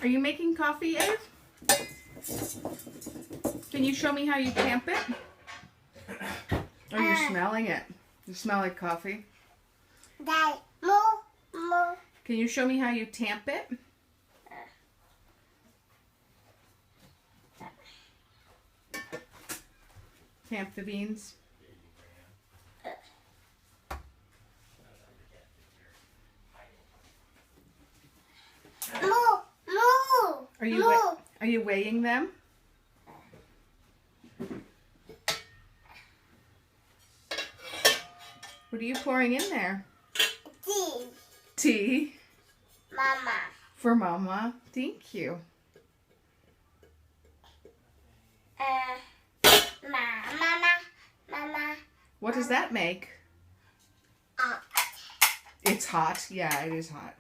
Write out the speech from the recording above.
Are you making coffee, Eve? Can you show me how you tamp it? Oh, you're smelling it. You smell like coffee. Dad, moo. Can you show me how you tamp it? Tamp the beans. Moo. Are you weighing them? What are you pouring in there? Tea. Tea Mama. for Mama. Thank you. Mama. What does that make? Uh. It's hot. Yeah, it is hot.